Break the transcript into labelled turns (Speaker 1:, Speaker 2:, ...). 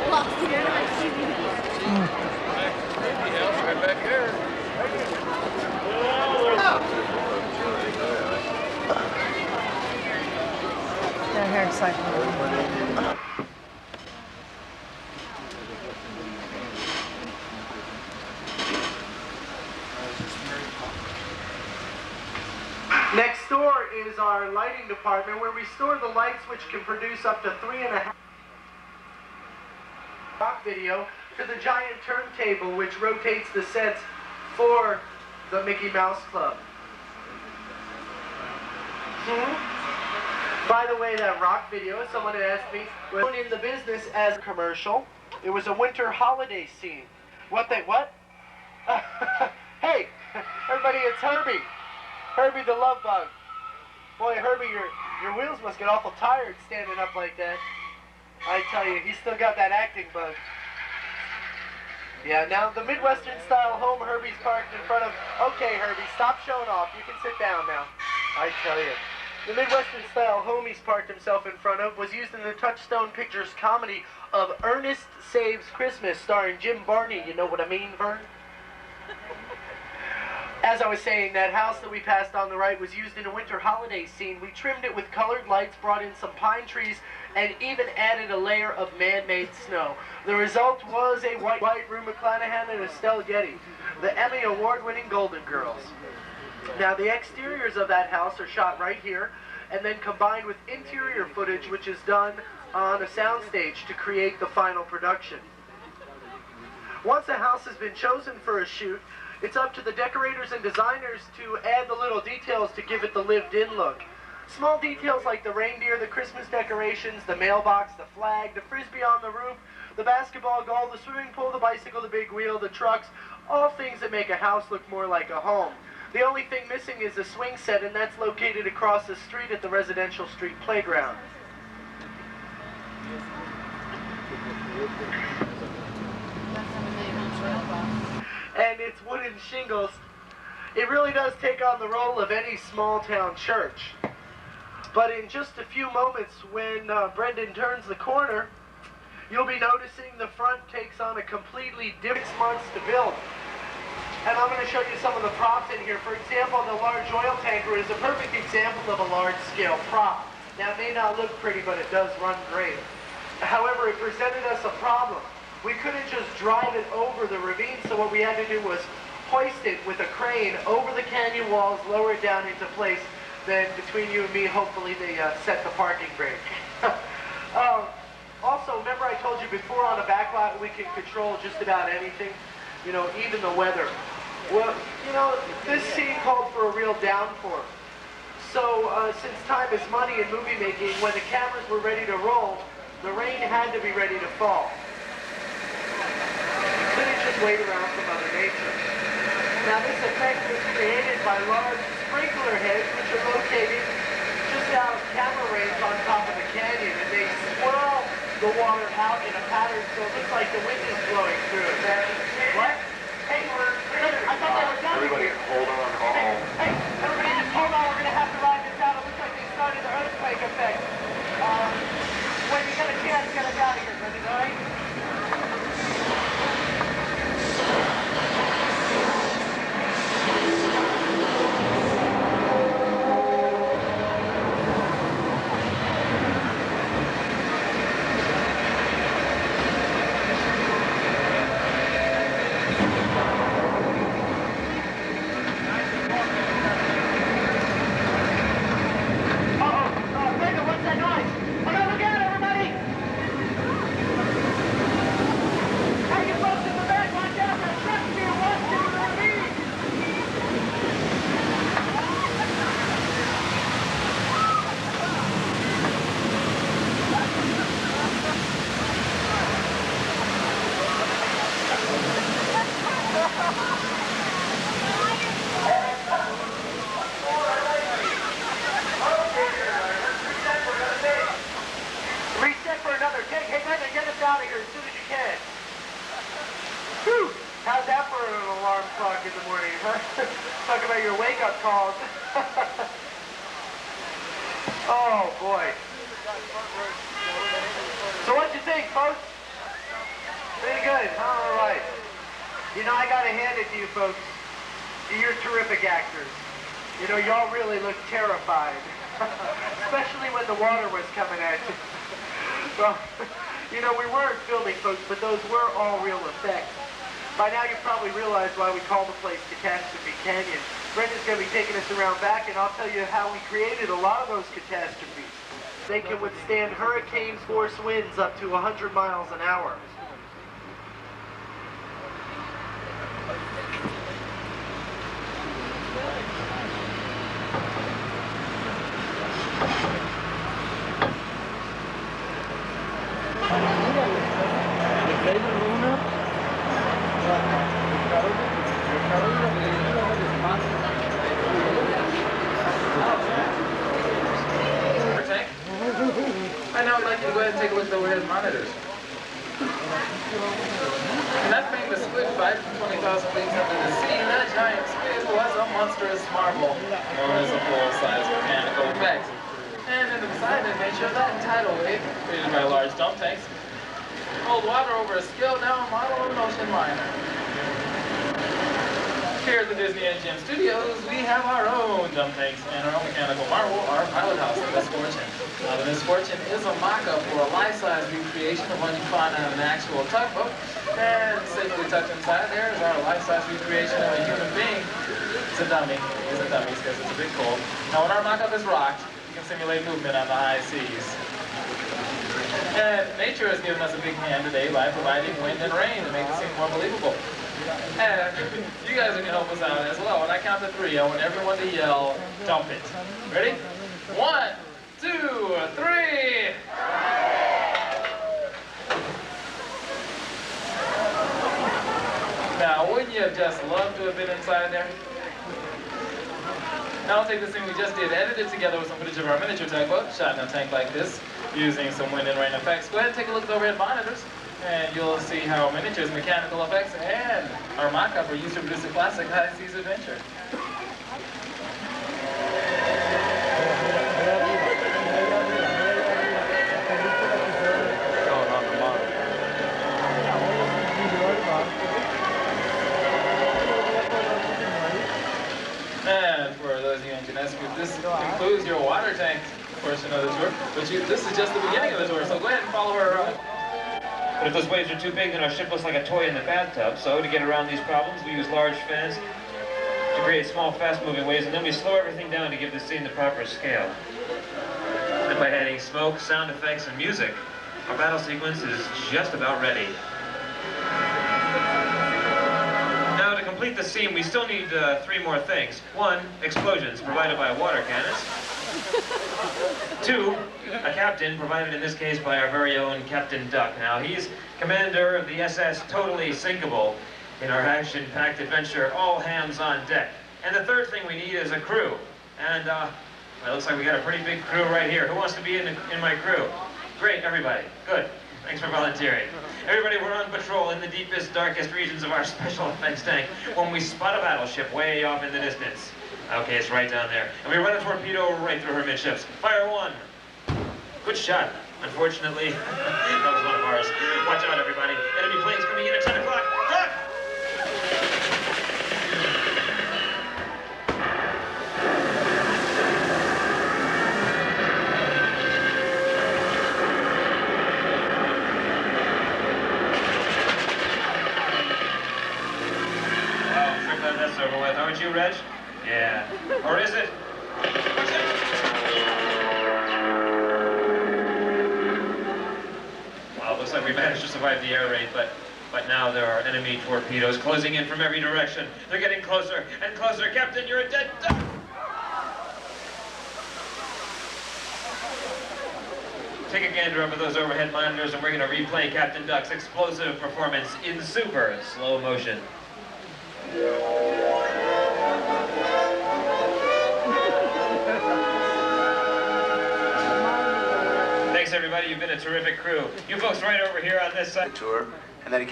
Speaker 1: Right back there.
Speaker 2: Yeah, here excited.
Speaker 3: Next door is our lighting department, where we store the lights which can produce up to 3.5 rock video, to the giant turntable which rotates the sets for the Mickey Mouse Club. By the way, that rock video, someone had asked me, was in the business as a commercial. It was a winter holiday scene. What? Hey, everybody, it's Herbie. Herbie the love bug. Boy, Herbie, your wheels must get awful tired standing up like that. I tell you, he's still got that acting bug. Yeah, now the Midwestern style home Herbie's parked in front of. Okay, Herbie, stop showing off. You can sit down now. I tell you. The Midwestern style home he's parked himself in front of was used in the Touchstone Pictures comedy of Ernest Saves Christmas, starring Jim Barney. You know what I mean, Vern? As I was saying, that house that we passed on the right was used in a winter holiday scene. We trimmed it with colored lights, brought in some pine trees, and even added a layer of man-made snow. The result was a white Rue McClanahan and Estelle Getty, the Emmy Award-winning Golden Girls. Now, the exteriors of that house are shot right here, and then combined with interior footage, which is done on a soundstage to create the final production. Once a house has been chosen for a shoot, it's up to the decorators and designers to add the little details to give it the lived-in look. Small details like the reindeer, the Christmas decorations, the mailbox, the flag, the frisbee on the roof, the basketball goal, the swimming pool, the bicycle, the big wheel, the trucks, all things that make a house look more like a home. The only thing missing is a swing set, and that's located across the street at the Residential Street Playground. And it's wooden shingles. It really does take on the role of any small-town church. But in just a few moments, when Brendan turns the corner, you'll be noticing the front takes on a completely different 6 months to build. And I'm going to show you some of the props in here. For example, the large oil tanker is a perfect example of a large-scale prop. Now, it may not look pretty, but it does run great. However, it presented us a problem. We couldn't just drive it over the ravine, so what we had to do was hoist it with a crane over the canyon walls, lower it down into place. Then between you and me, hopefully they set the parking brake. Also, remember I told you before, on a backlot we can control just about anything, you know, even the weather. Well, you know, this scene called for a real downpour. So since time is money in movie making, when the cameras were ready to roll, the rain had to be ready to fall. You couldn't just wait around for Mother Nature. Now this effect was created by large sprinkler heads which are located just out of camera range on top of the canyon, and they swirl the water out in a pattern so it looks like the wind is blowing through it. What? Hey, I thought they were done.
Speaker 1: Everybody hold on.
Speaker 3: Hey, everybody just hold on. We're going to have to ride this out. It looks like they started the earthquake effect. When you get a chance, get us out of here, Brendan, all right? Talk about your wake-up calls. Oh, boy. So what'd you think, folks? good. All right. You know, I gotta hand it to you folks. You're terrific actors. You know, y'all really look terrified. Especially when the water was coming at you. Well, you know, we weren't filming, folks, but those were all real effects. By now, you probably realized why we call the place Catastrophe Canyon. Brendan's going to be taking us around back, and I'll tell you how we created a lot of those catastrophes. They can withstand hurricane-force winds up to 100 miles an hour.
Speaker 4: Right now, I'd like you to go ahead and take a look at the overhead monitors. And that famous squid fight from 20,000 leagues under the sea, that giant squid was a monstrous marvel, known as a full-size mechanical effect. And in the beside nature of that tidal wave, created by large dump tanks, rolled water over a scaled-down model of an ocean liner. Here at the Disney MGM Studios, we have our own dump tanks and our own mechanical marvel, our pilot house, the Misfortune. The Misfortune is a mock-up for a life-size recreation of what you find on an actual tugboat. And safely tucked inside there is our life-size recreation of a human being. It's a dummy. It's a dummy because it's a bit cold. Now when our mock-up is rocked, you can simulate movement on the high seas. And nature has given us a big hand today by providing wind and rain to make the scene more believable. And you guys are going to help us out as well. When I count to 3, I want everyone to yell, dump it. Ready? 1, 2, 3. Now, wouldn't you have just loved to have been inside there? Now I'll take this thing we just did, edit it together with some footage of our miniature tugboat, shot in a tank like this, using some wind and rain effects. Go ahead and take a look at the overhead monitors, and you'll see how miniatures, mechanical effects, and our mock-up are used to produce a classic high seas adventure. And for those of you in Genesco, this includes your water tank portion of the tour, but this is just the beginning of the tour, so go ahead and follow her around.
Speaker 5: But if those waves are too big, then our ship looks like a toy in the bathtub. So to get around these problems, we use large fans to create small, fast-moving waves, and then we slow everything down to give the scene the proper scale. And by adding smoke, sound effects, and music, our battle sequence is just about ready. Now, to complete the scene, we still need 3 more things. 1, explosions provided by water cannons. 2, a captain, provided in this case by our very own Captain Duck. Now, he's commander of the SS Totally Sinkable in our action-packed adventure, All Hands on Deck. And the 3rd thing we need is a crew. And, well, it looks like we got a pretty big crew right here. Who wants to be in my crew? Great, everybody. Good. Thanks for volunteering. Everybody, we're on patrol in the deepest, darkest regions of our special effects tank when we spot a battleship way off in the distance. Okay, it's right down there. And we run a torpedo right through her midships. Fire 1. Good shot. Unfortunately, that was one of ours. Watch out, everybody. Enemy planes coming in at 10 o'clock. Look! Well, I'm sure glad that's over with. Aren't you, Reg? Yeah. Or is it? Well, it looks like we managed to survive the air raid, but now there are enemy torpedoes closing in from every direction. They're getting closer and closer. Captain, you're a dead duck! Take a gander over those overhead monitors, and we're going to replay Captain Duck's explosive performance in super slow motion. Thanks, everybody. You've been a terrific crew. You folks right over here on this side.
Speaker 6: Tour, and then it